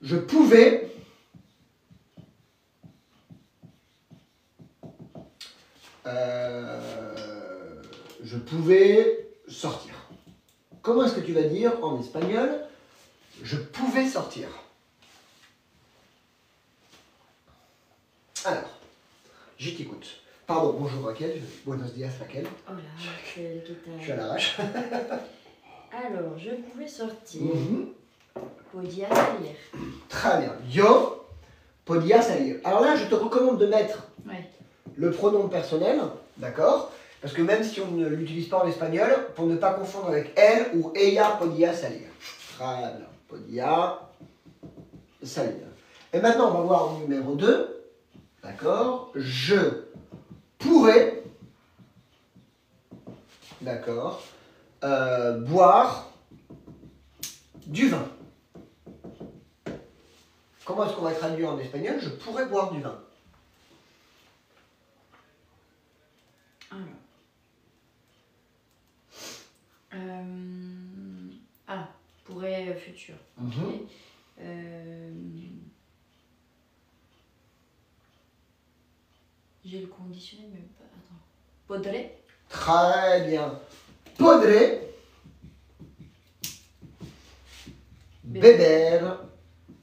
Je pouvais sortir. Comment est-ce que tu vas dire en espagnol je pouvais sortir? Alors, je t'écoute. Pardon, bonjour Raquel. Buenos días Raquel. Oh là, c'est Je suis à l'arrache. Alors, je pouvais sortir. Podía salir. Très bien. Yo podía salir. Alors là, je te recommande de mettre le pronom personnel, d'accord? Parce que même si on ne l'utilise pas en espagnol, pour ne pas confondre avec elle ou ella podía salir. Très bien. Podía salir. Et maintenant, on va voir le numéro 2. D'accord? Je pourrais, d'accord, boire du vin. Comment est-ce qu'on va traduire en espagnol? Je pourrais boire du vin. Alors, pourrait futur. Okay. J'ai le conditionnel, mais pas. Attends. Podré. Très bien. Podré beber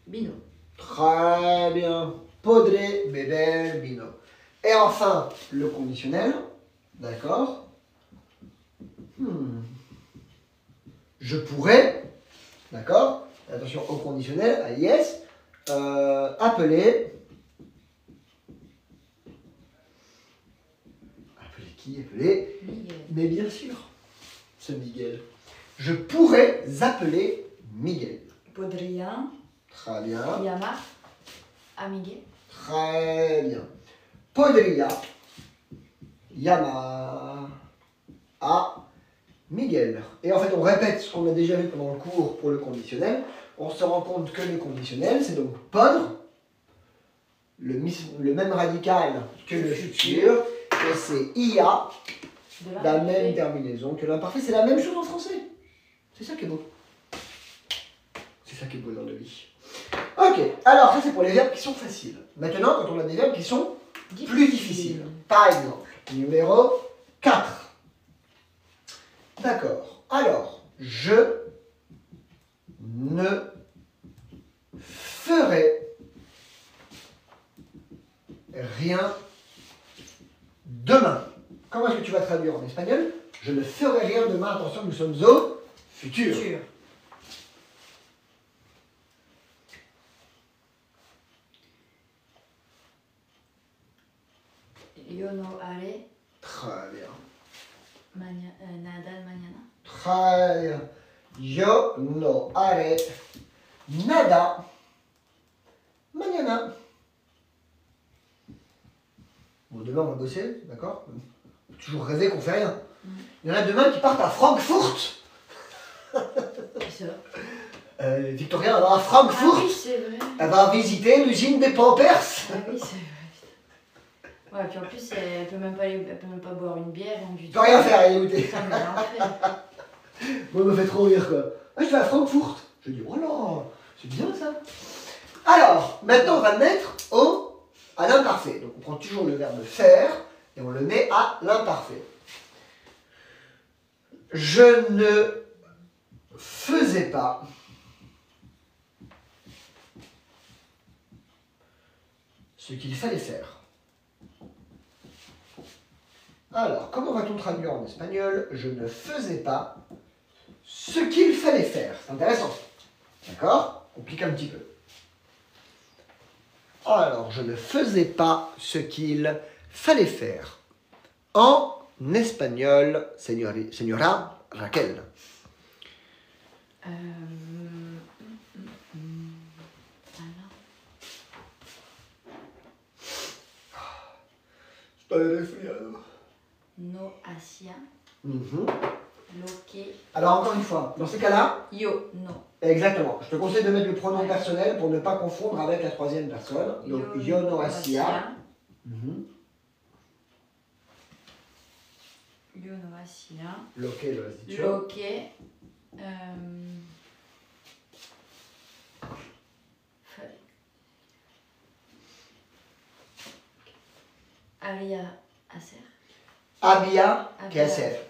vino. Très bien. Podré beber vino. Et enfin, le conditionnel. D'accord. Je pourrais, d'accord, attention au conditionnel, à yes, appeler qui? Appeler Miguel. Mais bien sûr, ce Miguel. Je pourrais appeler Miguel. Podría. Très bien. Llamar a Miguel. Très bien. Podría llamar a Miguel. Et en fait, on répète ce qu'on a déjà vu pendant le cours pour le conditionnel. On se rend compte que le conditionnel, c'est donc podre, le même radical que le futur, et c'est ia, la même terminaison que l'imparfait. C'est la même chose en français. C'est ça qui est beau. C'est ça qui est beau dans la vie. Ok, alors ça c'est pour les verbes qui sont faciles. Maintenant, quand on a des verbes qui sont plus difficiles. Par exemple, numéro 4. D'accord. Alors, je ne ferai rien demain. Comment est-ce que tu vas traduire en espagnol? Je ne ferai rien demain. Attention, nous sommes au futur. Yo no haré. Très bien. Nada mañana. Très bien. Yo no haré nada mañana. Bon, demain on va bosser, d'accord? Toujours rêver qu'on fait rien. Il y en a demain qui partent à Francfort. C'est ça. Victoria elle va à Francfort. Ah oui, c'est vrai. Elle va visiter l'usine des Pampers. Ah oui, c'est vrai. Ouais, puis en plus, elle peut même pas boire une bière. Elle peut rien faire, elle est dégoûtée. Ça me fait. Moi, elle me fait trop rire, quoi. Ah, je vais à Francfort. Je dis, oh là, c'est bien ça. Alors, maintenant, on va le mettre à l'imparfait. Donc, on prend toujours le verbe faire et on le met à l'imparfait. Je ne faisais pas ce qu'il fallait faire. Alors, comment va-t-on traduire en espagnol? Je ne faisais pas ce qu'il fallait faire. C'est intéressant. D'accord? On clique un petit peu. Alors, je ne faisais pas ce qu'il fallait faire. En espagnol, señora Raquel. Estoy resfriado. No hacía. Lo que. Alors, encore une fois, dans ces cas-là. Yo, no. Exactement. Je te conseille de mettre le pronom personnel pour ne pas confondre avec la troisième personne. Donc, yo no hacía. Yo no hacía. Lo que lo has dicho. Lo que. había hacer. Había que hacer.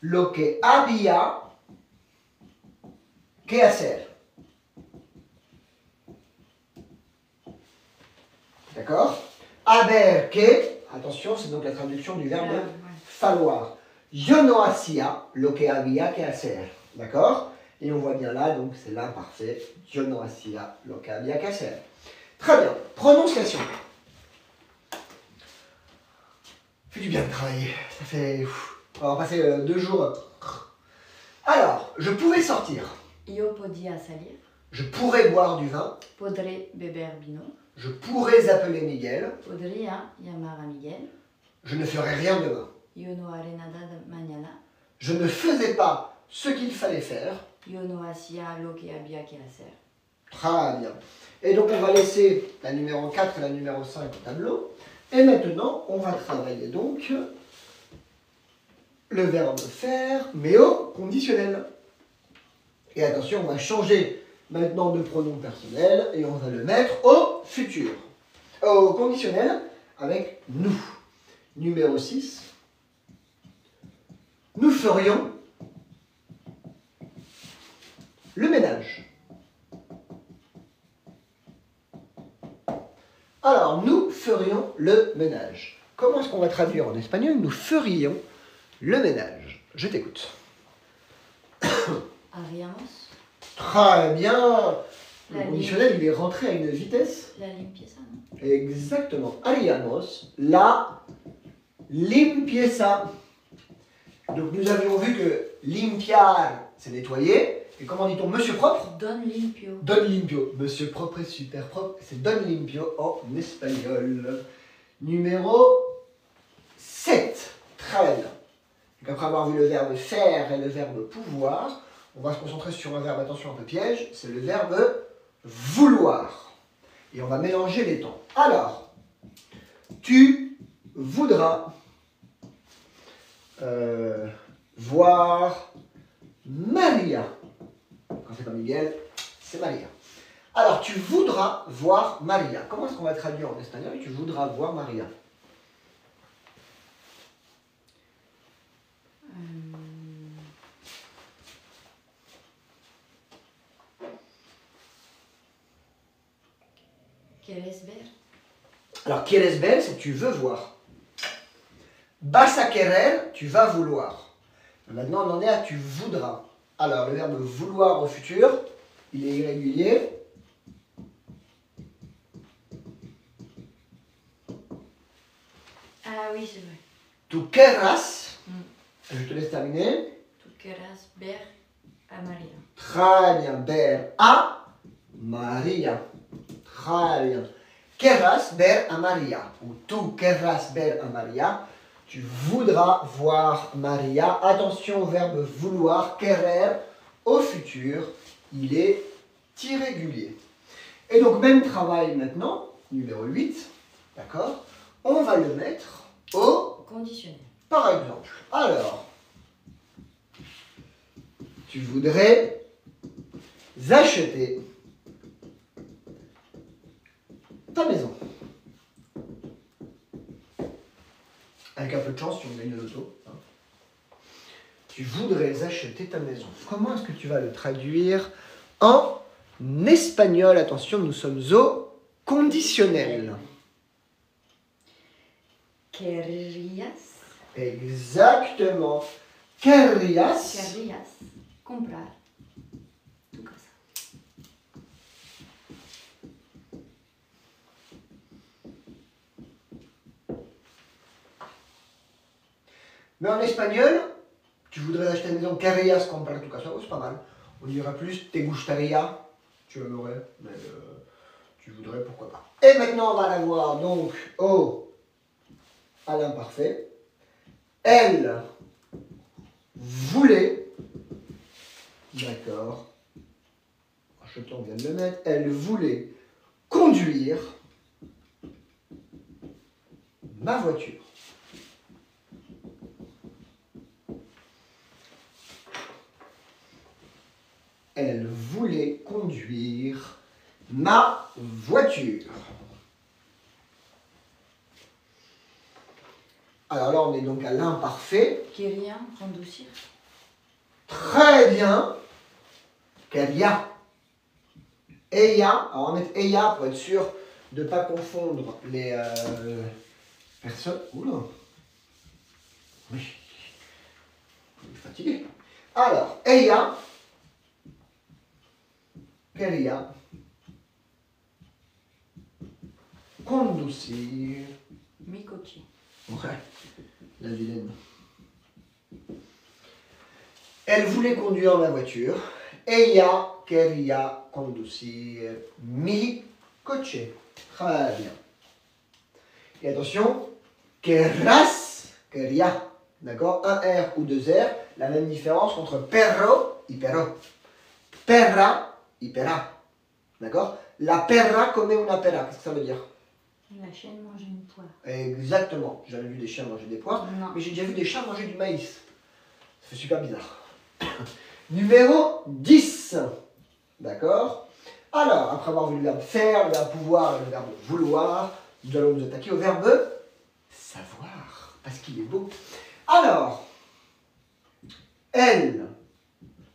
Lo que había que hacer. D'accord? Haber que, attention, c'est donc la traduction du verbe falloir. Yo no hacía lo que había que hacer. D'accord? Et on voit bien là, donc c'est l'imparfait. Yo no hacía lo que había que hacer. Très bien. Prononciation. Ça fait du bien de travailler. Ça fait... On va passer 2 jours. Alors, je pouvais sortir. Yo podía salir. Je pourrais boire du vin. Podré beber vino. Je pourrais appeler Miguel. Podría llamar a Miguel. Je ne ferai rien demain. Yo no haré nada mañana. Je ne faisais pas ce qu'il fallait faire. Yo no hacía lo que había que hacer. Très bien. Et donc on va laisser la numéro 4 et la numéro 5 au tableau. Et maintenant, on va travailler donc le verbe faire, mais au conditionnel. Et attention, on va changer maintenant de pronom personnel et on va le mettre au futur. Au conditionnel avec nous. Numéro 6. Nous ferions le ménage. Alors, nous ferions le ménage. Comment est-ce qu'on va traduire en espagnol? Nous ferions le ménage. Je t'écoute. Haríamos. Très bien. Le conditionnel, il est rentré à une vitesse. La limpieza, non? Exactement. Haríamos la limpieza. Donc, nous avions vu que limpiar, c'est nettoyer. Et comment dit-on monsieur propre? Don limpio. Don limpio. Monsieur propre est super propre. C'est don limpio en espagnol. Numéro 7. Très bien. Donc après avoir vu le verbe faire et le verbe pouvoir, on va se concentrer sur un verbe, attention un peu piège, c'est le verbe vouloir. Et on va mélanger les temps. Alors, tu voudras voir Maria. Quand c'est pas Miguel, c'est Maria. Alors, tu voudras voir Maria. Comment est-ce qu'on va traduire en espagnol? Tu voudras voir Maria. ¿Quieres ver? Alors, quieres ver, c'est tu veux voir. Vas a querer, tu vas vouloir. Maintenant, on en est à tu voudras. Alors, le verbe vouloir au futur, il est irrégulier. Ah oui, c'est vrai. Tu querrás, je te laisse terminer. Tu querrás ver a María. Très bien, ver a María. Très bien. Querrás ver a María. Ou tu querrás ver a María. Tu voudras voir Maria. Attention au verbe vouloir, querer, au futur, il est irrégulier. Et donc, même travail maintenant, numéro 8, d'accord? On va le mettre au conditionnel. Par exemple, alors, tu voudrais acheter ta maison. Avec un peu de chance, tu gagnes le loto. Hein. Tu voudrais acheter ta maison. Comment est-ce que tu vas le traduire en espagnol? Attention, nous sommes au conditionnel. Querrías. Exactement. Querrías. Querrías comprar tu casa. Mais en espagnol, tu voudrais acheter une maison, querrías comprar tu casa, c'est pas mal. On dirait plus te gustaría, tu aimerais, mais tu voudrais, pourquoi pas. Et maintenant, on va la voir donc à l'imparfait. Elle voulait, d'accord, on vient de le mettre, elle voulait conduire ma voiture. Elle voulait conduire ma voiture. Alors là, on est donc à l'imparfait. Quería conducir. Très bien. Quería. Ella. Alors on va mettre ella pour être sûr de ne pas confondre les personnes. Oula. Oui. Je suis fatigué. Alors, ella. Quería conducir. Mi coche. Ouais, la vilaine. Elle voulait conduire ma voiture. Ella quería conducir mi coche. Très bien. Et attention, querrás, quería. D'accord? Un R ou deux R. La même différence entre perro et perro. Perra et perra. D'accord? La perra come una pera. Qu'est-ce que ça veut dire? La chienne mange une poire. Exactement. J'avais vu des chiens manger des poires, mais j'ai déjà vu des chats manger du maïs. Ça fait super bizarre. Numéro 10. D'accord? Alors, après avoir vu le verbe faire, le verbe pouvoir et le verbe vouloir, nous allons nous attaquer au verbe savoir, parce qu'il est beau. Alors, elles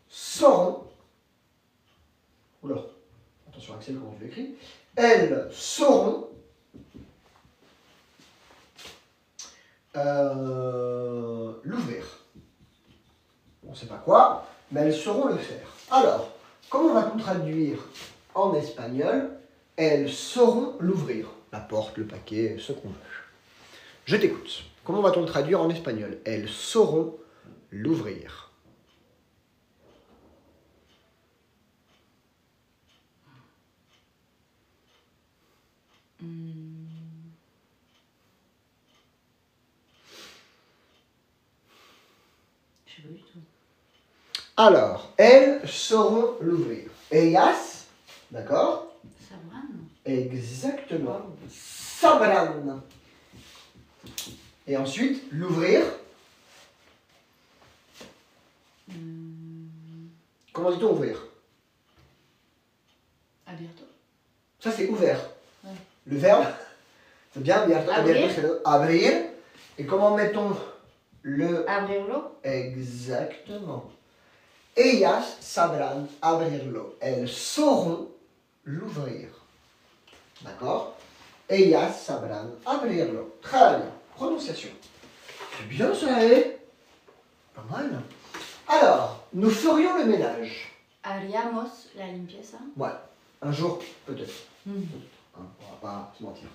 sauront. Oula, attention Axel, comment tu l'écris? Elles sauront l'ouvrir. On ne sait pas quoi, mais elles sauront le faire. Alors, comment va-t-on traduire en espagnol? Elles sauront l'ouvrir. La porte, le paquet, ce qu'on veut. Je t'écoute. Comment va-t-on le traduire en espagnol? Elles sauront l'ouvrir. Je sais pas du tout. Alors, elles sauront l'ouvrir. Ellas, d'accord? Sabrán. Exactement. Sabrán. Et ensuite, l'ouvrir. Comment dit-on ouvrir? Abierto. Ça, c'est ouvert. Ouais. Le verbe, c'est bien, abierto, Abrir. c'est le abrir. Et comment mettons le... Abrirlo. Exactement. Ellas sabrán abrirlo. Elles sauront l'ouvrir. D'accord? Ellas sabrán abrirlo. Très bien. Prononciation. C'est bien ça, eh? Pas mal. Alors, nous ferions le ménage. Haríamos la limpieza. Ouais. Un jour, peut-être. Hein, on va pas se mentir.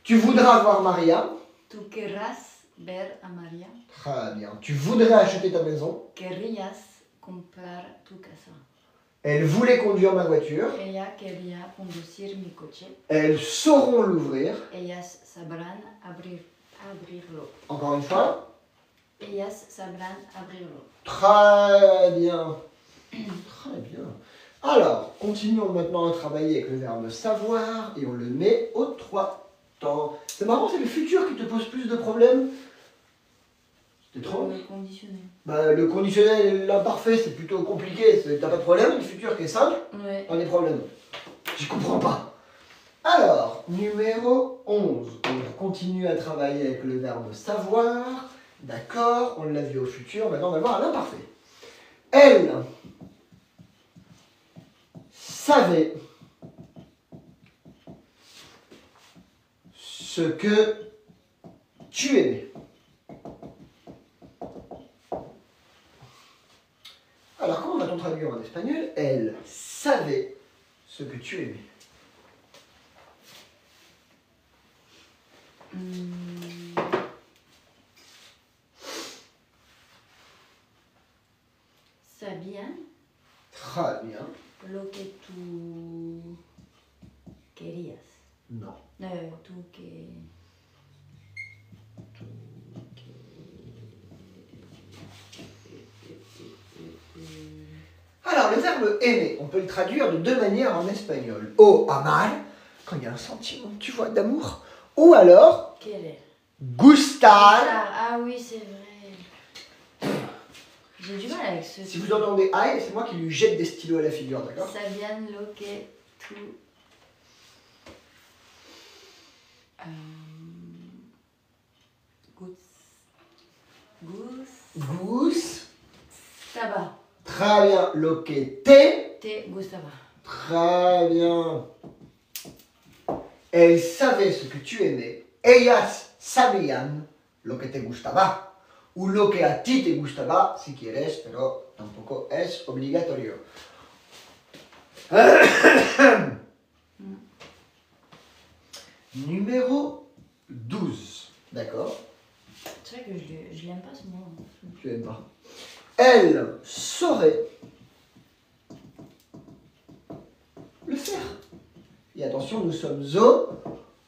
Tu voudras voir Maria. Tu querrás ver a María. Très bien. Tu voudrais acheter ta maison. Querrías comprar tu casa. Elle voulait conduire ma voiture. Ella quería conducir mi coche. Elles sauront l'ouvrir. Ellas sabrán abrirlo. Encore une fois. Ellas sabrán abrirlo. Très bien. Très bien. Alors, continuons maintenant à travailler avec le verbe savoir et on le met aux 3 temps. C'est marrant, c'est le futur qui te pose plus de problèmes. C'est étrange. Le conditionnel. Bah, le conditionnel et l'imparfait, c'est plutôt compliqué. T'as pas de problème. Le futur qui est simple, Ouais. t'as des problèmes. Je comprends pas. Alors, numéro 11. On continue à travailler avec le verbe savoir. D'accord, on l'a vu au futur. Maintenant, on va voir l'imparfait. Elle savait ce que tu aimais. Alors, comment va-t-on traduire en espagnol? Elle savait ce que tu aimais. Sabían Très bien. lo que tú querías. Non. Tú que... Alors, le verbe aimer, on peut le traduire de 2 manières en espagnol. O amar, quand il y a un sentiment, tu vois, d'amour. Ou alors, Querer. gustar. Ah oui, c'est vrai. J'ai du mal avec ce... Si vous entendez aïe, c'est moi qui lui jette des stylos à la figure, d'accord? Sabían lo que tú... Gustaba. Très bien. Lo que te gustaba. Très bien. Elle savait ce que tu aimais. Ellas sabían lo que te gustaba. O lo que a ti te gustaba, si quieres, pero tampoco es obligatorio. Numéro 12. D'accord. C'est vrai que je l'aime pas ce mot. Tu l'aimes pas. Elle saurait le faire. Et attention, nous sommes au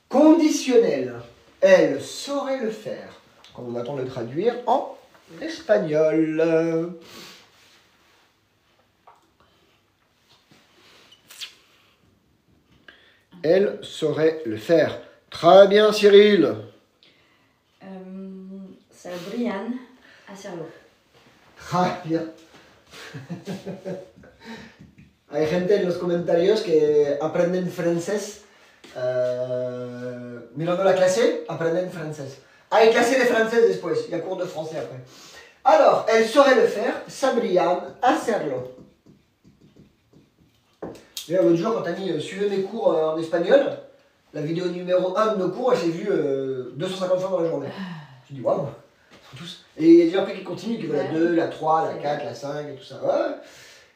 conditionnel. Elle saurait le faire. Quand on attend de le traduire en espagnol. Elle saurait le faire. Très bien, Cyril. Sabrían hacerlo. Très bien. Hay gente en los comentarios que aprenden francés. Mirando la clase, aprenden francés. Hay clase de francés después. Il y a cours de français après. Alors, elle saurait le faire. Sabrían hacerlo. D'ailleurs, l'autre jour, quand t'as mis suivez mes cours en espagnol, la vidéo numéro 1 de nos cours, elle s'est vue 250 fois dans la journée. Je me dis waouh, tous. Et il y a des gens après qui continuent, qui veulent la 2, la 3, la 4, la 5 et tout ça. Ouais.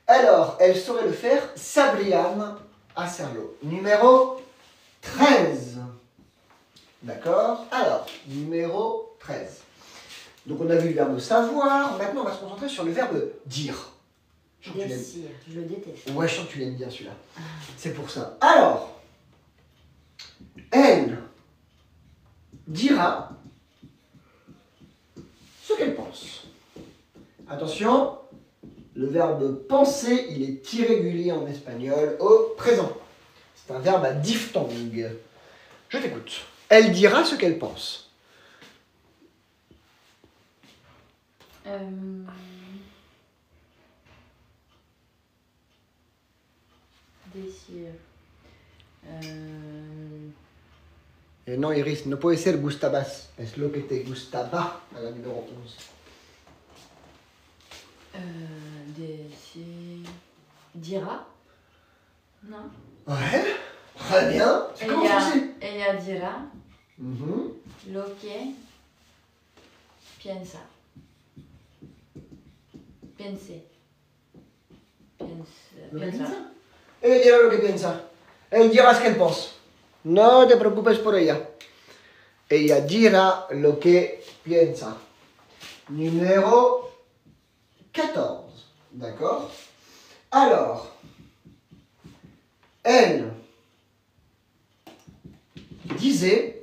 Alors, elle saurait le faire. Sabrían hacerlo. Numéro 13. D'accord. Alors, numéro 13. Donc, on a vu le verbe savoir. Maintenant, on va se concentrer sur le verbe dire. Je le déteste. Ouais, je sens que tu l'aimes bien celui-là. C'est pour ça. Alors, elle dira ce qu'elle pense. Attention, le verbe penser, il est irrégulier en espagnol au présent. C'est un verbe à diphtongue. Je t'écoute. Elle dira ce qu'elle pense. Decir. No, Iris, no puede ser gustabas. Es lo que te gustaba a la numéro 11. Decir. Dira. Non. Ouais, très bien. Tu commences aussi. Ella dira. Lo que piensa. Piense. Piensa. Ella dirá lo que piensa. Elle dira ce qu'elle pense. No te preocupes por ella. Ella dirá lo que piensa. Numéro 14. D'accord? Alors, elle disait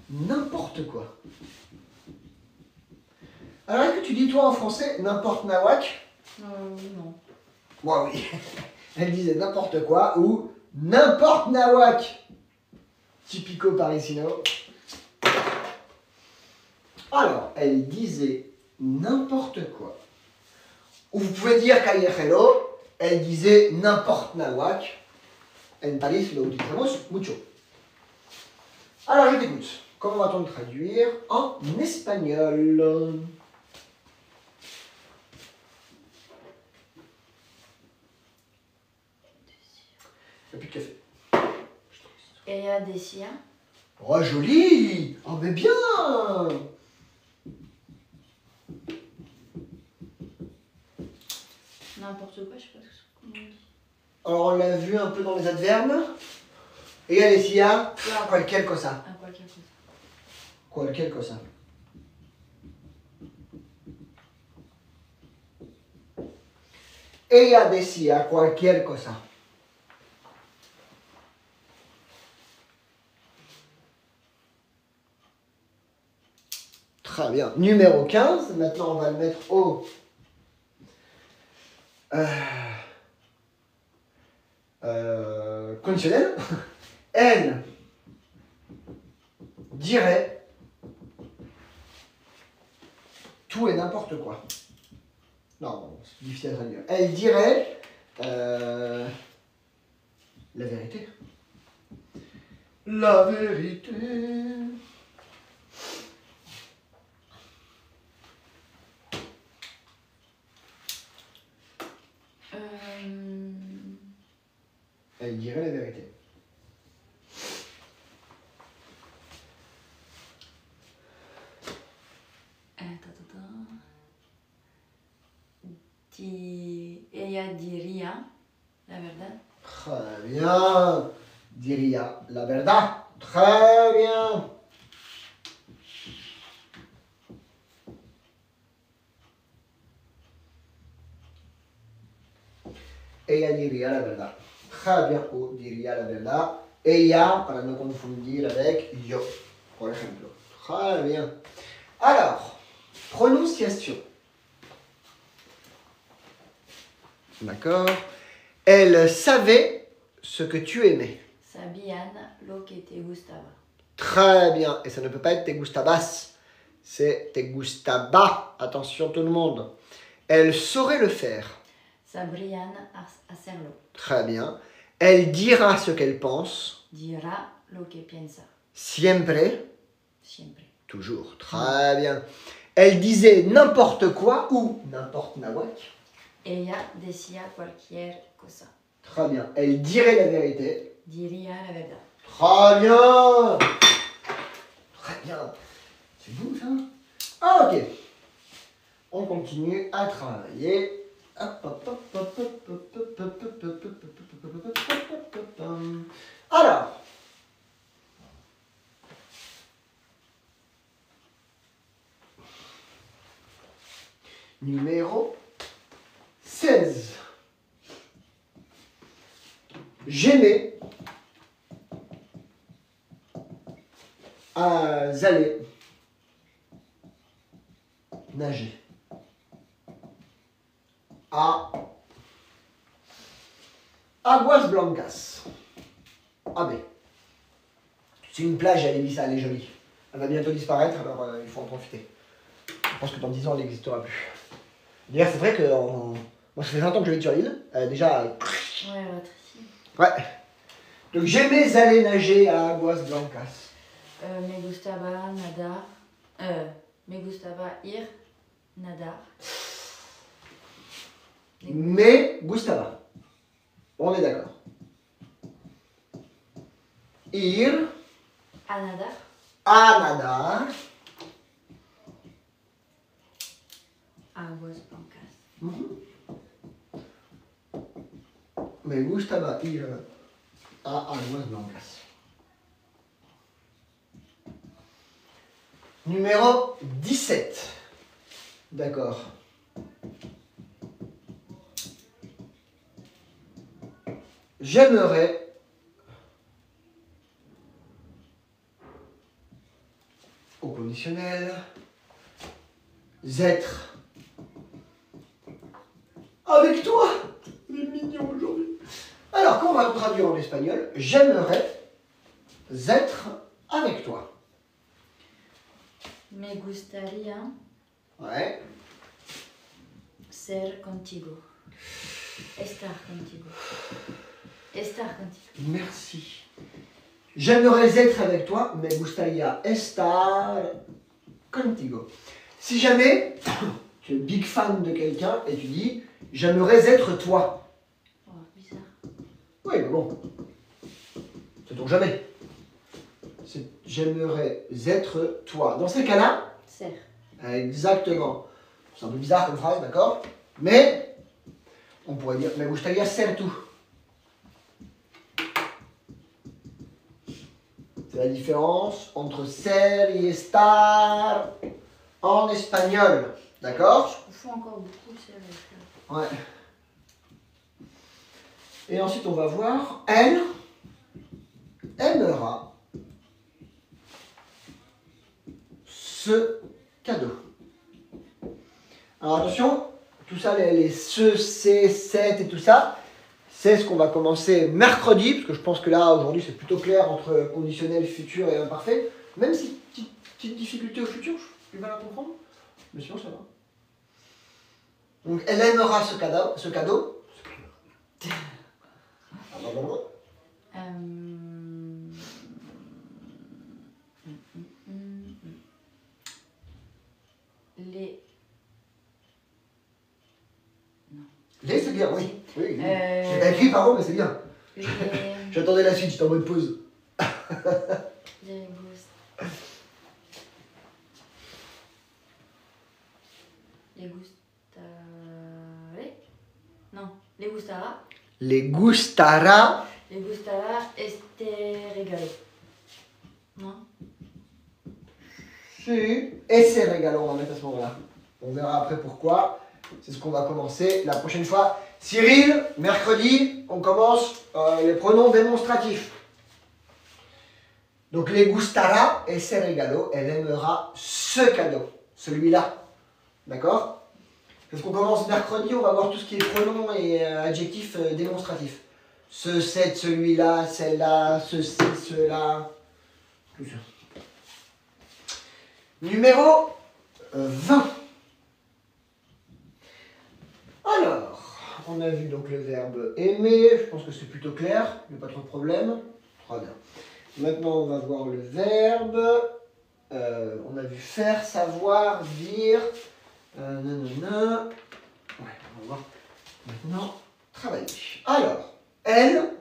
n'importe quoi. Alors, est-ce que tu dis toi en français n'importe nawak? Non. Moi, oui. Elle disait n'importe quoi ou n'importe nawak. Typico parisino. Alors, elle disait n'importe quoi. Ou vous pouvez dire callejero, elle disait n'importe nawak. En Paris lo utilizamos mucho. Alors, je t'écoute. Comment va-t-on le traduire en espagnol? Il n'y a plus de café. Ella decía. Oh, joli! Oh, mais bien! N'importe quoi, je sais pas comment on dit. Alors, on l'a vu un peu dans les adverbes. Ella decía cualquier cosa. Cualquier cosa. Cualquier cosa. Ella decía cualquier cosa. Très bien. Numéro 15. Maintenant, on va le mettre au... conditionnel. Elle dirait tout et n'importe quoi. Non, c'est difficile à traduire. Elle dirait la vérité. La vérité. Elle dirait la vérité. Ella diría la verdad. Très bien. Diría la verdad. Très bien. Ella diría la verdad. Très bien. O diría la verdad. Ella, para no confundir avec yo, por ejemplo. Très bien. Alors, prononciation. D'accord. Elle savait ce que tu aimais. Sabían lo que te gustaba. Très bien. Et ça ne peut pas être te gustabas. C'est te gustaba. Attention tout le monde. Elle saurait le faire. Sabrían hacerlo. Très bien. Elle dira ce qu'elle pense. Dirá lo que piensa. Siempre. Siempre. Toujours. Très bien. Elle disait n'importe quoi ou n'importe nawak. Ella decía cualquier cosa. Très bien. Elle dirait la vérité. Diría la verdad. Très bien. Très bien. C'est bon ça? Ah, ok. On continue à travailler. Alors. Numéro 16. J'aimais aller nager à Aguas Blancas. Ah ben, c'est une plage à Ibiza, elle est jolie. Elle va bientôt disparaître, alors il faut en profiter. Je pense que dans 10 ans, elle n'existera plus. D'ailleurs, c'est vrai que moi, ça fait 20 ans que je vis sur l'île. Déjà. Ouais, votre ici. Ouais. Donc, j'aimais aller nager à Aguas Blancas. Me gustaba nadar. Me gustaba ir nadar. Me gustaba. On est d'accord. Ir. A nadar. A nadar. Aguas blancas. Me gustaba ir a Aguas Blancas. Numéro 17. D'accord. J'aimerais au conditionnel être avec toi. Il est mignon aujourd'hui. Alors, comment va-t-on traduire en espagnol? J'aimerais être avec toi. Me gustaría Ouais. ser contigo. Estar contigo. Estar contigo. Merci. J'aimerais être avec toi, me gustaría estar contigo. Si jamais tu es big fan de quelqu'un et tu dis j'aimerais être toi. Oh, bizarre. Oui, mais bon. Sait-on jamais. J'aimerais être toi. Dans ces cas-là, Ser. exactement. C'est un peu bizarre comme phrase, d'accord? Mais on pourrait dire me gustaría ser tú. C'est la différence entre ser et estar en espagnol. D'accord? Je confonds encore beaucoup ser avec ça. Ouais. Et ensuite, on va voir, elle aimera ce cadeau. Alors attention, tout ça, les ce, c'est, cette et tout ça, c'est ce qu'on va commencer mercredi, parce que je pense que là, aujourd'hui, c'est plutôt clair entre conditionnel, futur et imparfait. Même si petite difficulté au futur, je vais la comprendre, mais sinon ça va. Donc, elle aimera ce cadeau. Non. Les, c'est bien, oui. Oui, je l'ai pas écrit, pardon, mais c'est bien. J'attendais la suite, j'étais en mode pause. Les gustaré. Non, les gustara. Les gustara. Les gustara este regalo. Non? Si. Et c'est régalant, on va mettre à ce moment-là. On verra après pourquoi. C'est ce qu'on va commencer la prochaine fois. Cyril, mercredi, on commence les pronoms démonstratifs. Donc les gustara et c'est regalo, elle aimera ce cadeau, celui-là. D'accord? Parce qu'on commence mercredi, on va voir tout ce qui est pronoms et adjectifs démonstratifs. Ce, cette, celui-là, celle-là, ceci, cela. Tout ça. Numéro 20. Alors, on a vu donc le verbe aimer, je pense que c'est plutôt clair, il n'y a pas trop de problème. Très bien. Maintenant, on va voir le verbe. On a vu faire, savoir, dire. Nanana. Ouais, on va voir maintenant travailler. Alors, elles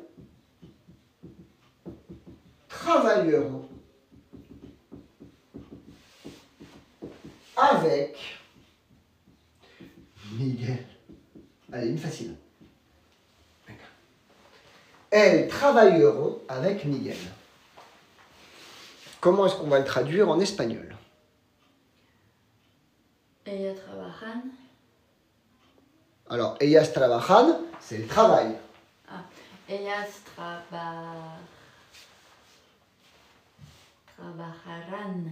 travailleront avec Miguel. Allez, une facile. Elles travailleront avec Miguel. Comment est-ce qu'on va le traduire en espagnol? Ellas trabajan. Alors, ellas trabajan, c'est le travail. Ah, ellas trabajarán.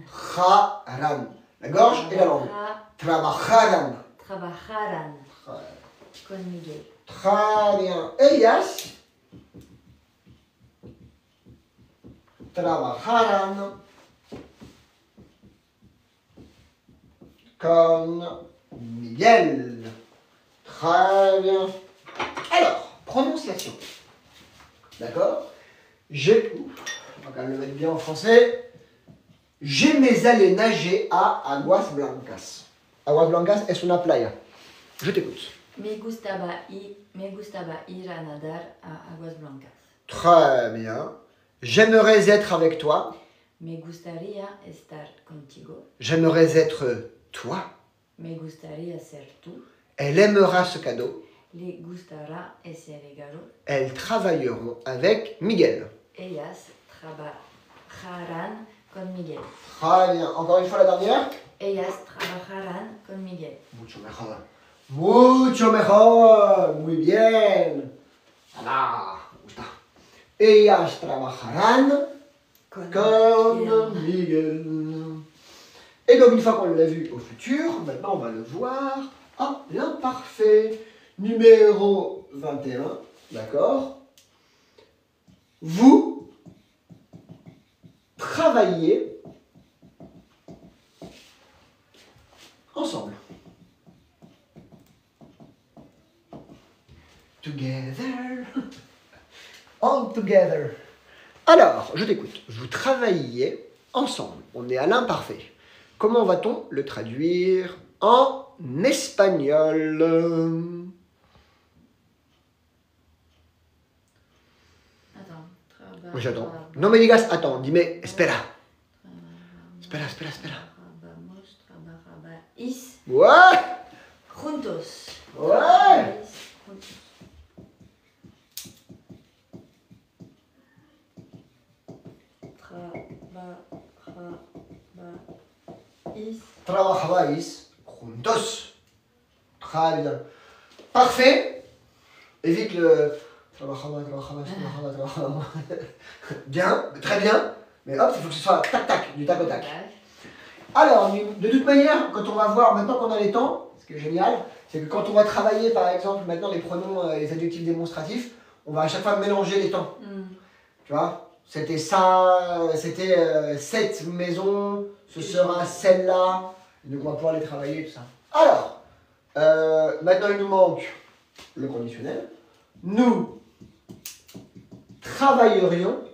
Trabajarán. La gorge et la langue. Trabajarán. Trabajarán. Con Miguel. Très bien. Ellas trabajarán con Miguel. Très bien. Alors, prononciation. D'accord? On va quand même le mettre bien en français. J'aimais aller nager à Aguas Blancas. Aguas Blancas es una playa. Je t'écoute. Me gustaba ir a nadar a Aguas Blancas. Très bien. J'aimerais être avec toi. Me gustaría estar contigo. J'aimerais être toi. Me gustaría ser tú. Elle aimera ce cadeau. Le gustará ese regalo. Elles travailleront avec Miguel. Ellas trabajarán con Miguel. Très bien. Encore une fois la dernière. Ellas trabajarán con Miguel. Mucho mejor. Mucho mejor. Muy bien. Voilà. Gusta. Ellas trabajarán con Miguel. Et donc une fois qu'on l'a vu au futur, maintenant on va le voir à l'imparfait. Numéro 21. D'accord? Vous travaillez ensemble. Together. All together. Alors, je t'écoute. Vous travaillez ensemble. On est à l'imparfait. Comment va-t-on le traduire en espagnol? Attends. J'attends. No me digas attends, dis-moi espera. Espera. Trabajabais. Ouais. Juntos. Ouais. Trabajabais juntos. Très bien. Parfait. Évite le... Bien, très bien. Mais hop, il faut que ce soit tac-tac, du tac au tac. Alors, de toute manière, quand on va voir, maintenant qu'on a les temps, ce qui est génial, c'est que quand on va travailler, par exemple, maintenant les pronoms, les adjectifs démonstratifs, on va à chaque fois mélanger les temps. Tu vois? C'était ça, c'était cette maison, ce sera celle-là. Donc on va pouvoir les travailler, tout ça. Alors, maintenant il nous manque le conditionnel. Nous travaillerions.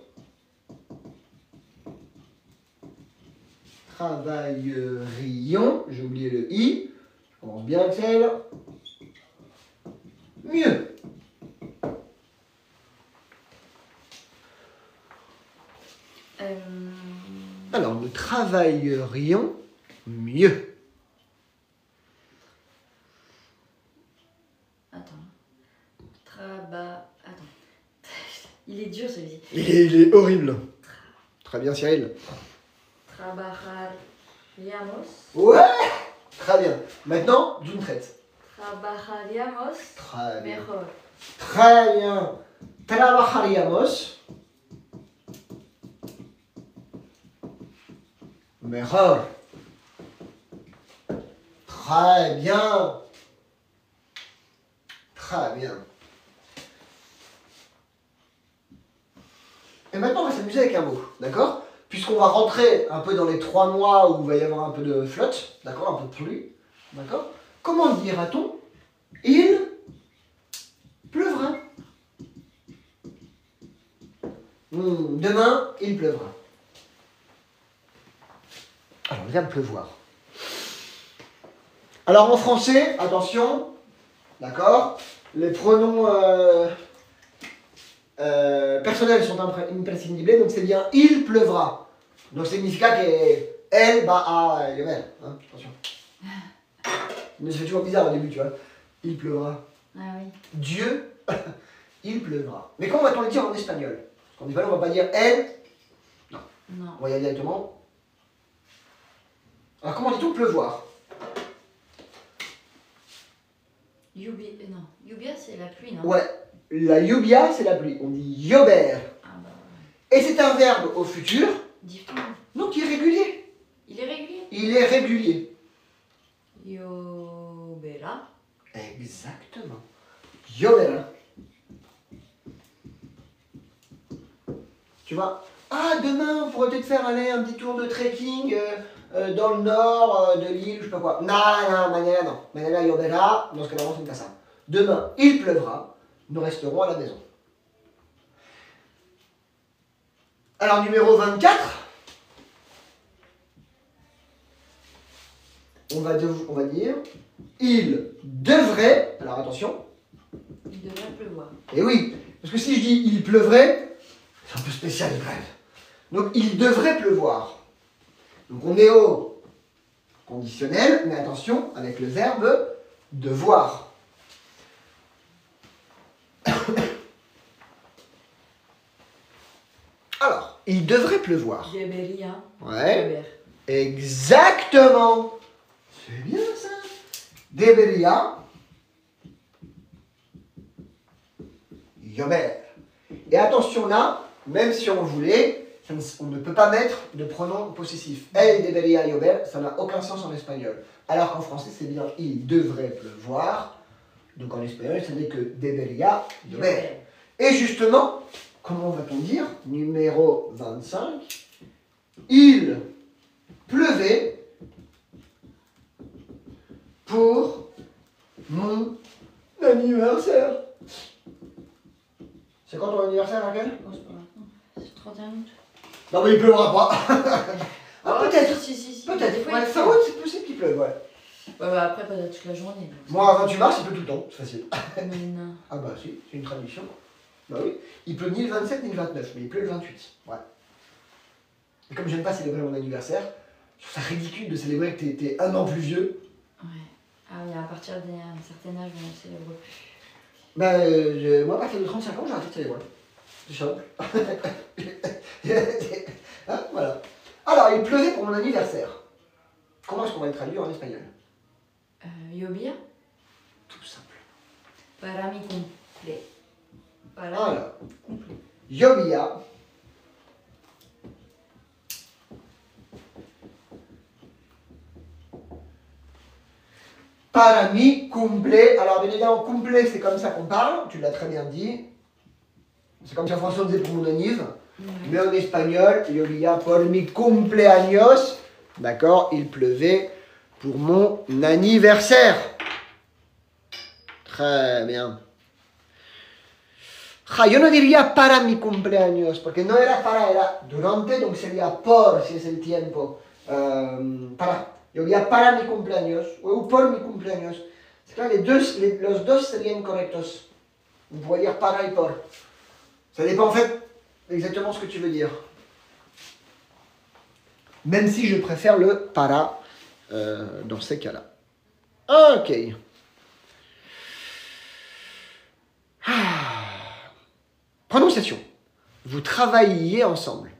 J'ai oublié le i. Je commence bien avec celle. Mieux. Alors, nous travaillerions mieux. Attends. Attends. Il est dur celui-ci. Il est horrible. Très bien, Cyril. Trabajaríamos. Ouais. Très bien. Maintenant, d'une traite. Trabajaríamos Très bien. mejor. Très bien. Trabajaríamos mejor. Très bien. Très bien. Et maintenant, on va s'amuser avec un mot, d'accord? Puisqu'on va rentrer un peu dans les 3 mois où il va y avoir un peu de flotte, d'accord? Un peu de pluie, d'accord? Comment dira-t-on il pleuvra? Demain, il pleuvra. Alors, le verbe pleuvoir. Alors, en français, attention, d'accord? Les pronoms personnels sont imprescindibles, donc c'est bien il pleuvra. Donc, c'est significa que elle va à llover. Hein, attention. Mais ça fait toujours bizarre au début, tu vois. Il pleuvra. Ah oui. Dieu, il pleuvra. Mais comment va-t-on le dire en espagnol? Parce qu'en espagnol, on ne va pas dire elle. Non. Non. On va y aller directement. Alors, comment dit-on pleuvoir? Lluvia, c'est la pluie, non? Ouais, la lluvia, c'est la pluie. On dit llover. Ah bah ouais. Et c'est un verbe au futur, Diphtongue. donc irrégulier. Il est régulier. Il est régulier. Llovera. Exactement. Llovera. Tu vois? Ah, demain, on pourrait peut-être faire aller un petit tour de trekking dans le nord de l'île, je sais pas quoi. Non, mañana non. Mañana llovera, dans ce cas-là, on fait pas ça. Demain, il pleuvra, nous resterons à la maison. Alors, numéro 24. On va dire, il devrait, alors attention. Il devrait pleuvoir. Et oui, parce que si je dis il pleuvrait, c'est un peu spécial quand même. Donc il devrait pleuvoir. Donc on est au conditionnel, mais attention avec le verbe devoir. Alors, il devrait pleuvoir. Debería. Ouais. Exactement. C'est bien ça. Debería llover. Et attention là, même si on voulait, on ne peut pas mettre de pronom possessif. El debería llover, ça n'a aucun sens en espagnol. Alors qu'en français, c'est bien il devrait pleuvoir. Donc en espagnol, ça n'est que debería llover. Et justement, comment va-t-on dire? Numéro 25. Il pleuvait pour mon anniversaire. C'est quand ton anniversaire, Raquel? Oh, c'est pas maintenant. C'est 31 août. Non, mais il pleuvra pas. Ah, peut-être. Si. Peut-être. Des fois, Ouais, il fin pleut. août, c'est possible qu'il pleuve, ouais. Ouais, bah après, pas toute la journée. Donc. Moi, à 28 mars, il pleut tout le temps, c'est facile. Mais non. Ah bah si, c'est une tradition. Bah oui. Il pleut ni le 27 ni le 29, mais il pleut le 28. Ouais. Et comme j'aime pas célébrer mon anniversaire, je trouve ça ridicule de célébrer que t'es un an plus vieux. Ouais. Ah oui, à partir d'un certain âge, on célèbre plus. Bah, moi, à partir de 35 ans, j'ai arrêté de célébrer. C'est simple. Hein, voilà. Alors, il pleuvait pour mon anniversaire. Comment est-ce qu'on va le traduire en espagnol? Llovía. Tout simple. Para mi cumple. Para Voilà. mi cumple. Llovía. Para mi cumple. Alors, bien évidemment, cumple, c'est comme ça qu'on parle. Tu l'as très bien dit. C'est comme ça en français on disait pour mon anniv. Mais en espagnol, llovía por mi cumpleaños. D'accord? Il pleuvait pour mon anniversaire. Très bien. Ja, yo no diría para mi cumpleaños, porque no era para, era durante, donc sería por, si es el tiempo. Para. Llovía para mi cumpleaños, ou por mi cumpleaños. C'est clair, los dos serían correctos. On pourrait dire para y por. Ça dépend en fait exactement ce que tu veux dire. Même si je préfère le para dans ces cas-là. Ok. Prononciation. Vous travailliez ensemble.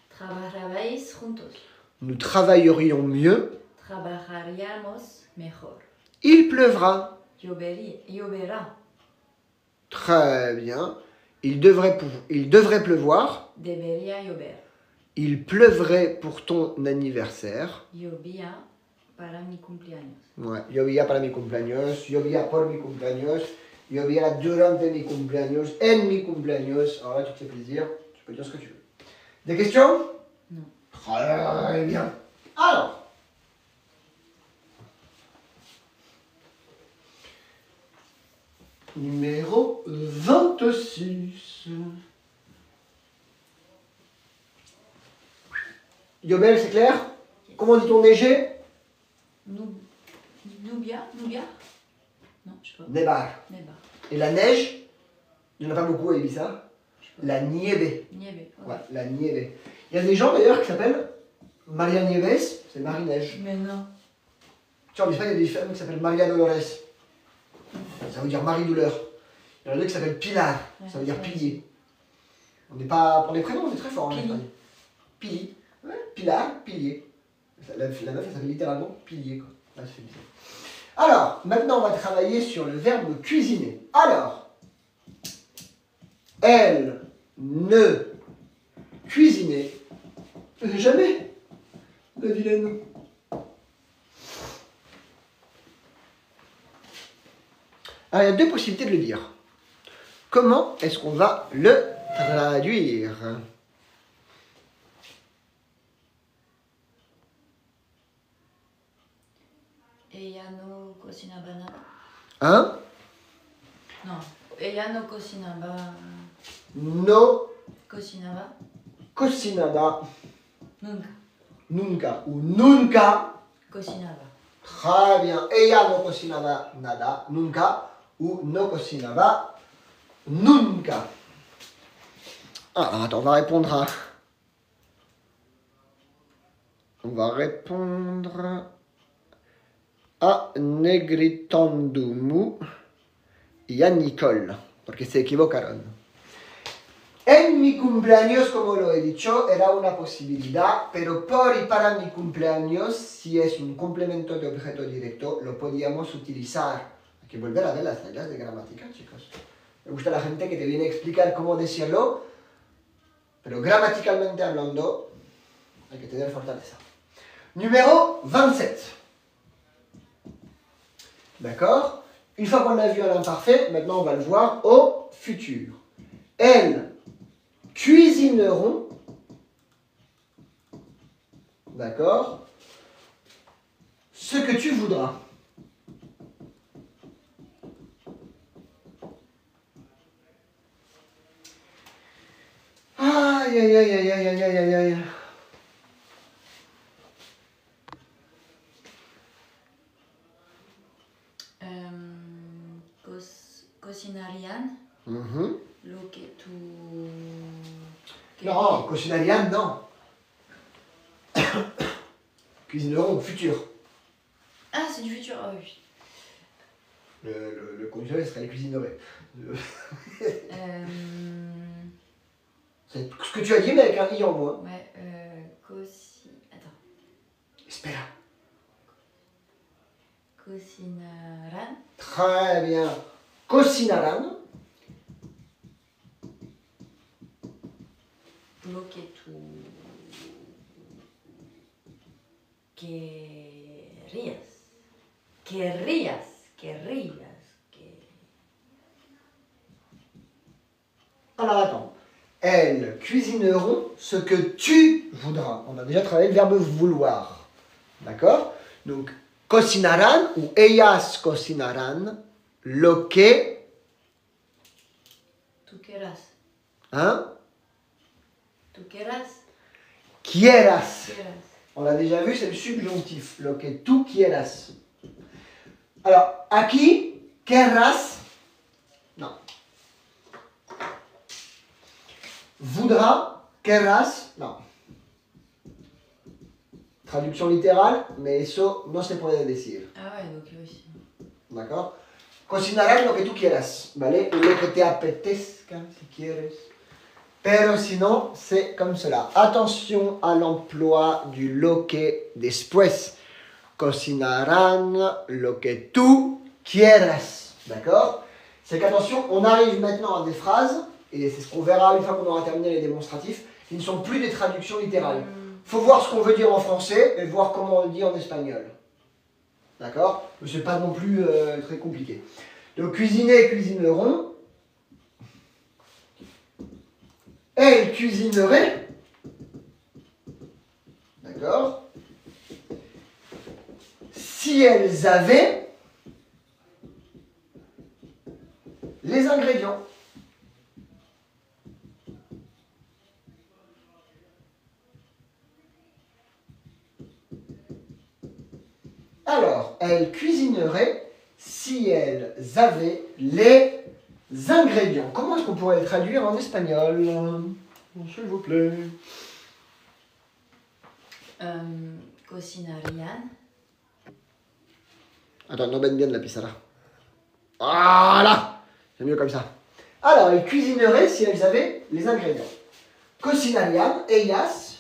Trabajaréis juntos. Nous travaillerions mieux. Trabajaríamos mejor. Il pleuvra. Lloverá. Très bien. Il devrait pleuvoir. Debería llover. Il pleuvrait pour ton anniversaire. Llovía para mi cumpleaños. Ouais. Llovía para mi cumpleaños. Llovía por mi cumpleaños. Llovía durante mi cumpleaños. En mi cumpleaños. Alors là, tu te fais plaisir. Tu peux dire ce que tu veux. Des questions? Non. Très bien. Alors. Numéro 26. Yobel, c'est clair? Comment dit-on neiger? Nubia? Non, je sais pas. Nebar. Et la neige, il n'y en a pas beaucoup à Ibiza. La nieve. Nieve. Okay. Ouais, la nieve. Il y a des gens d'ailleurs qui s'appellent Maria Nieves, c'est Marie-Neige. Mais non. Tu vois, en Espagne, il y a des femmes qui s'appellent Maria Dolores. Ça veut dire Marie-Douleur. Il y en a d'autres qui s'appellent Pilar, ouais, ça veut dire pilier. On n'est pas. Pour les prénoms, on est très fort en Espagne. Pili. Ouais, Pilar, pilier. La meuf, elle s'appelle littéralement pilier, quoi. Là, c'est bizarre. Alors, maintenant, on va travailler sur le verbe cuisiner. Alors, elle ne cuisinait jamais, la vilaine. Alors, il y a deux possibilités de le dire. Comment est-ce qu'on va le traduire? Ella no cocinaba nada. Hein? Non. Ella no cocinaba. No. Cocinaba. Cocinaba. Nunca. Nunca. Ou nunca. Cocinaba. Très bien. Ella no cocinaba nada. Nunca. Ou no cocinaba. Nunca. Ah, attends, on va répondre à... On va répondre a Negritandumu y a Nicole, porque se equivocaron. En mi cumpleaños, como lo he dicho, era una posibilidad, pero por y para mi cumpleaños, si es un complemento de objeto directo, lo podíamos utilizar. Hay que volver a ver las reglas de gramática, chicos. Me gusta la gente que te viene a explicar cómo decirlo, pero gramaticalmente hablando, hay que tener fortaleza. Numéro 27. D'accord? Une fois qu'on a vu à l'imparfait, maintenant on va le voir au futur. Elles cuisineront, d'accord, ce que tu voudras. Aïe, aïe, aïe, aïe, aïe, aïe, aïe, aïe. Cocinarían. Lo que tú... Non, cocinarian, non. Cuisineront au futur. Ah, c'est du futur, ah oui. Le conditionnel serait les cuisinerait. C'est ce que tu as dit, mais avec un i en moins. Ouais, Attends. Espera. Cocinarán. Très bien. Cocinarán. Lo que tú querrías. Alors attends. Elles cuisineront ce que tu voudras. On a déjà travaillé le verbe vouloir. D'accord? Donc, cocinarán ou ellas cocinarán lo que... Tú quieras. Hein? Tú quieras. Quieras. On l'a déjà vu, c'est le subjonctif. Lo que tú quieras. Alors, aquí, querrás. Non. Voudra, querrás. Non. Traduction littérale, mais eso no se puede decir. Ah ouais, donc oui. D'accord? Cocinarás lo que tú quieras, ¿vale? Lo que te apetezca, si quieres. Pero sinon, c'est comme cela. Attention à l'emploi du lo que después. Cocinarán lo que tú quieras. D'accord? C'est qu'attention, on arrive maintenant à des phrases, et c'est ce qu'on verra une fois qu'on aura terminé les démonstratifs, qui ne sont plus des traductions littérales. Il faut voir ce qu'on veut dire en français et voir comment on le dit en espagnol. D'accord? Mais c'est pas non plus très compliqué. Donc cuisiner, cuisineront. Elles cuisineraient. D'accord? Si elles avaient les ingrédients. Alors, elles cuisineraient si elles avaient les ingrédients. Comment est-ce qu'on pourrait le traduire en espagnol? S'il vous plaît. Cocinarían. Attends, no ven bien la pizarra. Voilà! C'est mieux comme ça. Alors, elles cuisineraient si elles avaient les ingrédients. Cocinarían, ellas.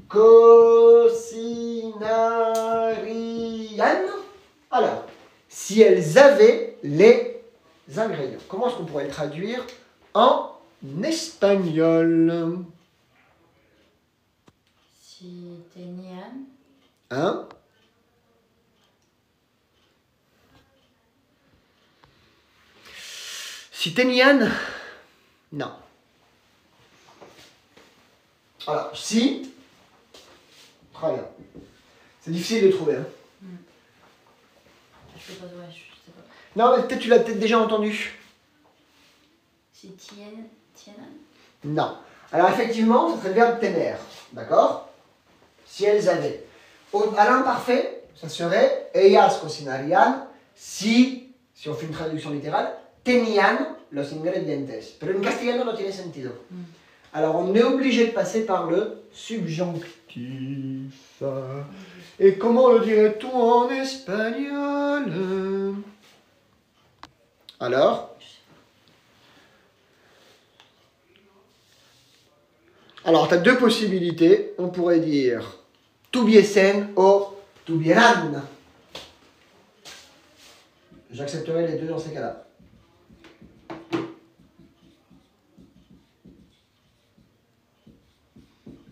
Cocinarian. Alors, si elles avaient les ingrédients. Comment est-ce qu'on pourrait le traduire en espagnol? Si tenían. Hein? Si tenían? Non. Alors, si. Très bien. C'est difficile de trouver. Hein. Je sais pas, ouais, je sais pas. Non, mais peut-être tu l'as peut-être déjà entendu. Si tienen. Non. Alors effectivement, ce serait le verbe tener. D'accord? Si elles avaient. À l'imparfait, ça serait ellas cocinarían si on fait une traduction littérale, tenían los ingredientes. Pero en castellano no tiene sentido. Alors on est obligé de passer par le subjonctif. Et comment le dirait-on en espagnol? Alors? Alors, tu as deux possibilités. On pourrait dire tuviesen ou tuvieran. J'accepterai les deux dans ces cas-là.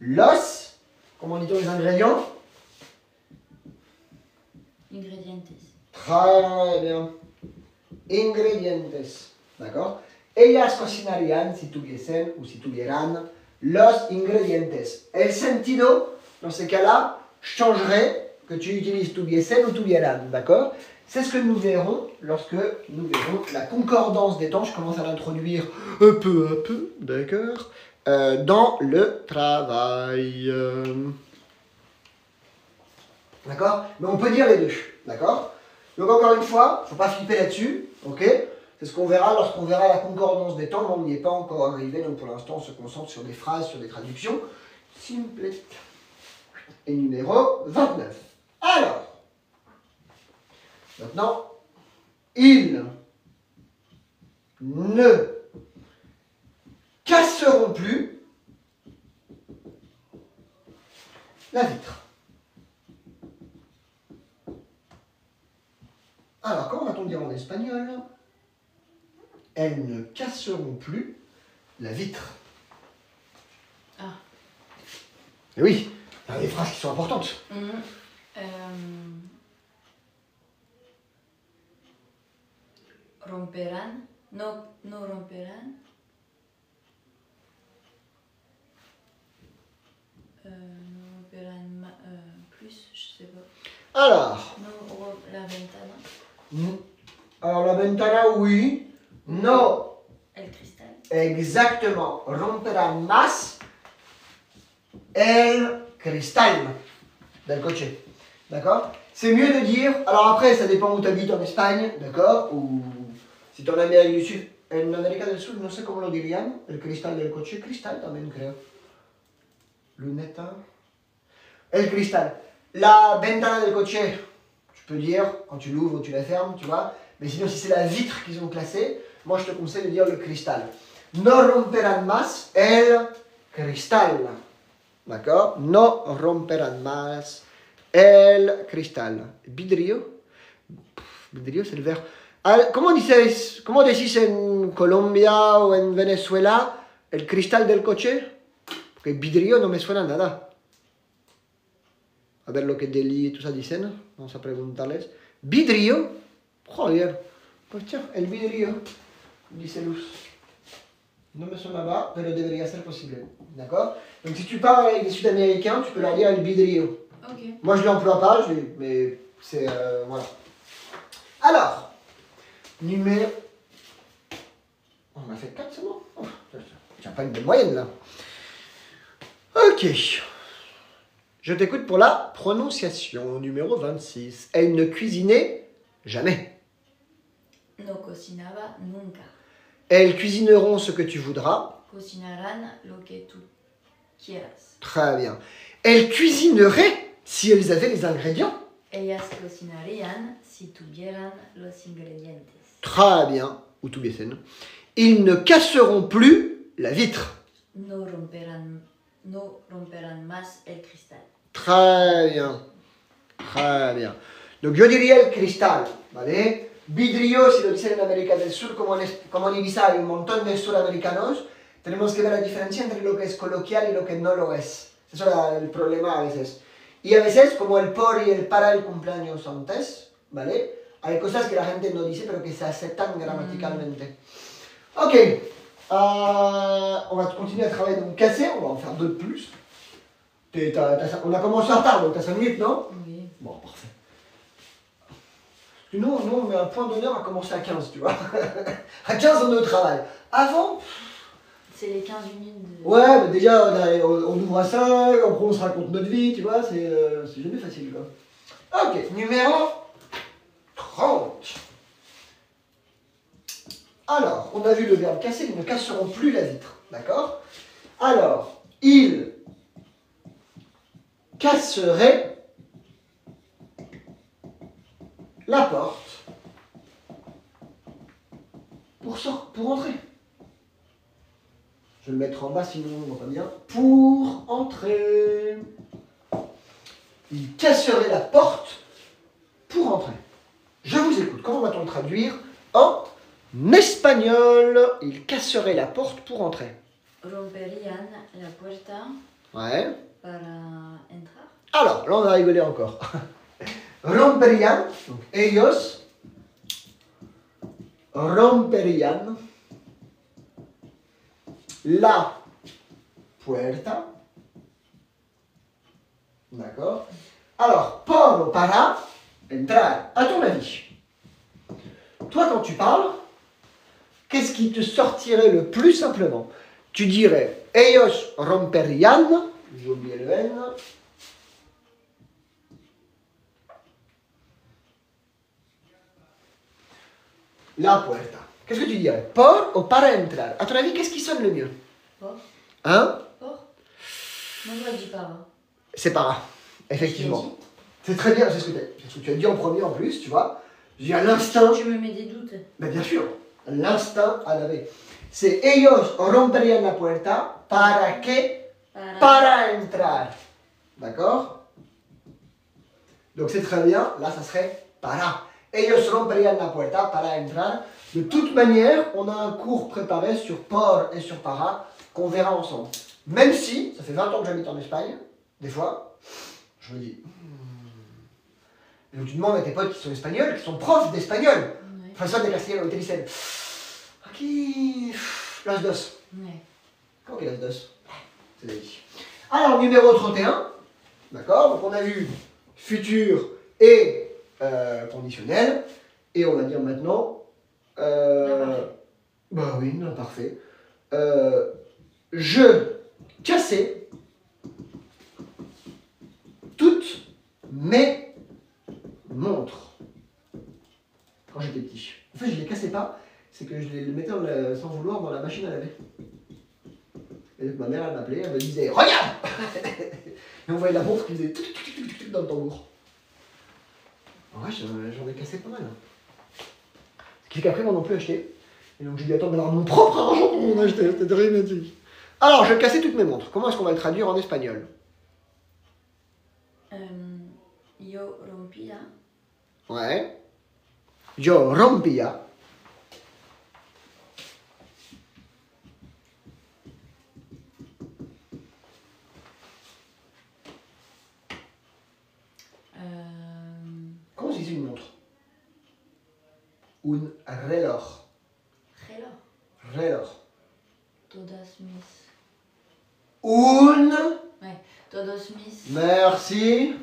Los, comment dit-on les ingrédients? Ingredientes. Très bien. Ingredientes. D'accord? Ellas cocinarían si tuviesen ou si tuvieran los ingredientes. El sentido, dans ces cas-là, changerait que tu utilises tuviesen ou tuvieran. D'accord? C'est ce que nous verrons lorsque nous verrons la concordance des temps. Je commence à l'introduire peu à peu, d'accord? Dans le travail. D'accord? Mais on peut dire les deux. D'accord? Donc encore une fois, il ne faut pas flipper là-dessus. Ok? C'est ce qu'on verra lorsqu'on verra la concordance des temps, mais on n'y est pas encore arrivé, donc pour l'instant on se concentre sur des phrases, sur des traductions. Simplet. Et numéro 29. Alors, maintenant, ils ne casseront plus la vitre. Alors, comment va-t-on dire en espagnol? Elles ne casseront plus la vitre. Ah. Et oui, il y a des phrases qui sont importantes. Romperán. No romperán. No romperán plus, je sais pas. Alors. No, la ventana. Alors la ventana, oui. No. El cristal. Exactement. Romperán más el cristal del coche. D'accord? C'est mieux de dire. Alors après, ça dépend où tu habites en Espagne, d'accord? Ou si tu es en Amérique du Sud. En América del Sur, no sé cómo lo dirían. El cristal del coche. Cristal también, creo. Luneta. El cristal. La ventana del coche, tu peux dire quand tu l'ouvres ou tu la fermes, tu vois. Mais sinon, si c'est la vitre qu'ils ont classée, moi je te conseille de dire le cristal. No romperán más el cristal. D'accord? No romperán más el cristal. Vidrio. Vidrio, c'est le verre. ¿Cómo decís en Colombia o en Venezuela el cristal del coche? Porque vidrio no me suena nada. A ver lo que Deli y tout ça dicen. Vamos a preguntarles. Vidrio. Joder. Pues tiens, el vidrio. Dice Luz. No me suena pas, pero debería ser posible. D'accord? Donc si tu parles avec des Sud-Américains, tu peux leur dire el vidrio. Ok. Moi je ne l'emploie pas, mais c'est. Voilà. Alors, numéro. On a fait 4, c'est bon? Oh, j'ai pas une bonne moyenne là. Ok. Je t'écoute pour la prononciation. Numéro 26. Elle ne cuisinait jamais. No cocinaba nunca. Elles cuisineront ce que tu voudras. Cocinarán lo que tú quieras. Très bien. Elles cuisineraient si elles avaient les ingrédients. Ellas cocinarían si tuvieran los ingredientes. Très bien. Ou tout bien. Ils ne casseront plus la vitre. No romperán más el cristal. Très bien. Très bien. Donc yo diría el cristal, ¿vale? Vidrio, si lo dicen en América del Sur, como en Ibiza hay un montón de suramericanos, tenemos que ver la diferencia entre lo que es coloquial y lo que no lo es. Eso es el problema a veces. Y a veces, como el por y el para el cumpleaños antes, ¿vale? Hay cosas que la gente no dice, pero que se aceptan gramaticalmente. Ok. On va continuer à travailler dans le cassé, on va en faire deux de plus. On a commencé en retard, donc t'as 5 minutes, non? Oui. Bon, parfait. Nous, on met un point d'honneur à commencer à 15, tu vois. À 15, on est au travail. Avant... C'est les 15 minutes de... Ouais, mais déjà, on ouvre à 5, après on se raconte notre vie, tu vois, c'est jamais facile, quoi. Ok, numéro 30. Alors, on a vu le verbe casser, ils ne casseront plus la vitre, d'accord? Alors, ils casseraient la porte pour entrer. Je vais le mettre en bas, sinon on voit pas bien. Pour entrer. Ils casseraient la porte pour entrer. Je vous écoute. Comment va-t-on le traduire en espagnol? Ils casseraient la porte pour entrer. Romperían la puerta Ouais. para entrar. Alors, là on va rigoler encore. Romperían, donc ellos romperían la puerta. D'accord? Alors, por ou para entrar. À ton avis, toi quand tu parles, qu'est-ce qui te sortirait le plus simplement? Tu dirais ellos romperían, j'ai oublié le N. La puerta. Qu'est-ce que tu dirais? Por ou para entrar? À ton avis, qu'est-ce qui sonne le mieux? Por. Hein? Por. Moi j'aurais dit para. C'est para, effectivement. C'est très bien, c'est ce que tu as dit en premier en plus, tu vois. J'ai à l'instinct. Tu me mets des doutes. Ben bien sûr, l'instinct à laver. C'est ellos romperían la puerta para que para entrar. D'accord? Donc c'est très bien, là ça serait para. Ellos romperían la puerta para entrar. De toute manière, on a un cours préparé sur por et sur para qu'on verra ensemble. Même si, ça fait 20 ans que j'habite en Espagne, des fois, je me dis... Et donc tu demandes à tes potes qui sont espagnols, qui sont profs d'espagnol. Ouais. Professeur de castellano, te dicen... Aquí... Los dos. Ouais. Comment que los dos? C'est la vie. Alors, numéro 31. D'accord? Donc on a vu futur et conditionnel. Et on va dire maintenant... bah oui, non, parfait. Je cassais toutes mes montres quand j'étais petit. En fait, je les cassais pas, c'est que je les mettais sans vouloir dans la machine à laver. Et ma mère, elle m'appelait, elle me disait regarde. Et on voyait la montre qui faisait dans le tambour. Ouais, j'en ai cassé pas mal. Ce qui fait qu'après, moi non plus acheté. Et donc j'ai dû attendre d'avoir mon propre argent pour m'en acheter. C'était dramatique. Alors, je cassais toutes mes montres. Comment est-ce qu'on va le traduire en espagnol? Yo rompía. Ouais. Yo rompía. Comment se dit une montre? Un reloj. Reloj. Reloj. Todas mis. Un. Ouais. Todos mis. Merci.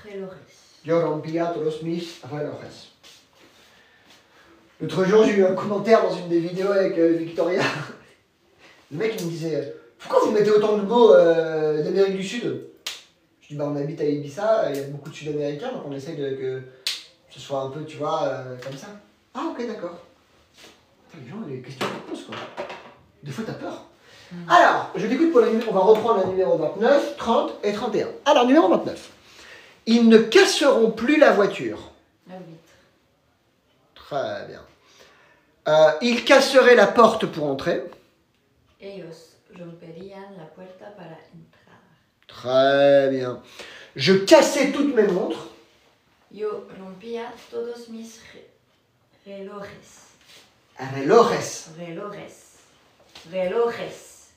Relojes. Yo rompía todos mis relojes. L'autre jour, j'ai eu un commentaire dans une des vidéos avec Victoria. Le mec, il me disait pourquoi vous mettez autant de mots d'Amérique du Sud? Je dis bah on habite à Ibiza, il y a beaucoup de Sud-Américains, donc on essaye que ce soit un peu, tu vois, comme ça. Ah ok, d'accord. Les gens, les questions qu'ils posent quoi. Des fois, t'as peur. Alors, je t'écoute pour on va reprendre le numéro 29, 30 et 31. Alors, numéro 29. Ils ne casseront plus la voiture. La vitre. Très bien. Ils casseraient la porte pour entrer. Ellos romperían la puerta para entrar. Très bien. Je cassais toutes mes montres. Yo rompía todos mis relojes. Relojes. Relojes. Relojes.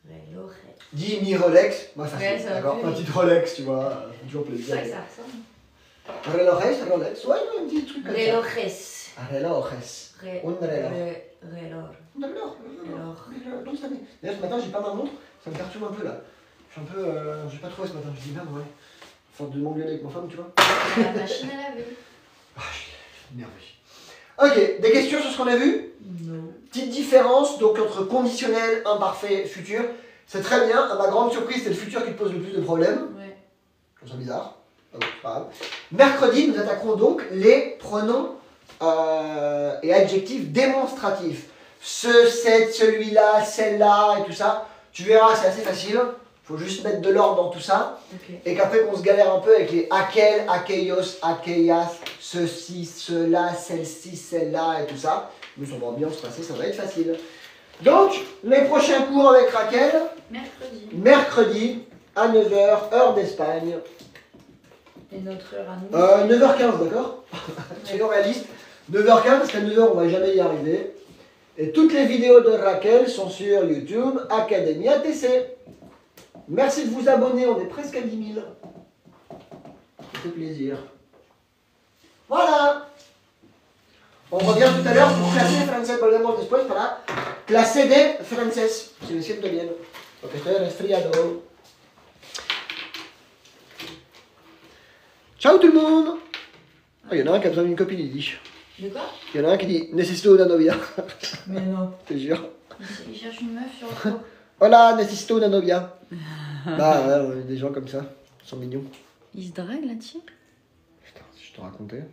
Relojes. Dis mi Rolex. Moi, ça Ouais, c'est. ça D'accord. va Un petit Rolex, tu vois. Toujours C'est plaisir. vrai que ça ressemble. Relojes, Rolex. Ouais, un petit truc comme Relojes. ça. Relojes. Un reloj. Reloj. D'accord. D'ailleurs, ce matin, j'ai pas ma montre, ça me perturbe un peu là. Je suis un peu. J'ai pas trouvé ce matin, je dis merde, ouais. Faute de m'engueuler avec ma femme, tu vois. La machine à laver. Ah, je suis énervé. Ok, des questions sur ce qu'on a vu? Non. Petite différence donc entre conditionnel, imparfait, futur. C'est très bien, à ma grande surprise, c'est le futur qui te pose le plus de problèmes. Ouais. Je trouve ça bizarre. Ah bon, c'est pas grave. Mercredi, nous attaquerons donc les pronoms et adjectifs démonstratifs. Ce, cette, celui-là, celle-là et tout ça. Tu verras, c'est assez facile. Il faut juste mettre de l'ordre dans tout ça. Okay. Et qu'après qu'on se galère un peu avec les aquel, aquellos, aquellas, ceci, cela, celle-ci, celle-là et tout ça. Nous, on va bien se passer, ça va être facile. Donc, les prochains cours avec Raquel. Mercredi. Mercredi à 9h, heure d'Espagne. Et notre heure à nous. 9h15, d'accord? Soyons réalistes. 9h15, parce qu'à 9h, on va jamais y arriver. Et toutes les vidéos de Raquel sont sur YouTube, Academia TC. Merci de vous abonner, on est presque à 10 000. Ça fait plaisir. Voilà. On revient tout à l'heure pour clase francés. Volvemos después para clase de francés. Si me siento bien. Porque estoy resfriado. Ciao tout le monde. Il y en a un qui a besoin d'une copine, il dit. De quoi? Il y en a un qui dit necesito una novia. Mais non. Je te jure. Il cherche une meuf sur le tour. Hola, necesito una novia. Bah ouais, des gens comme ça. Ils sont mignons. Il se drague là-dessus? Putain, si je te racontais.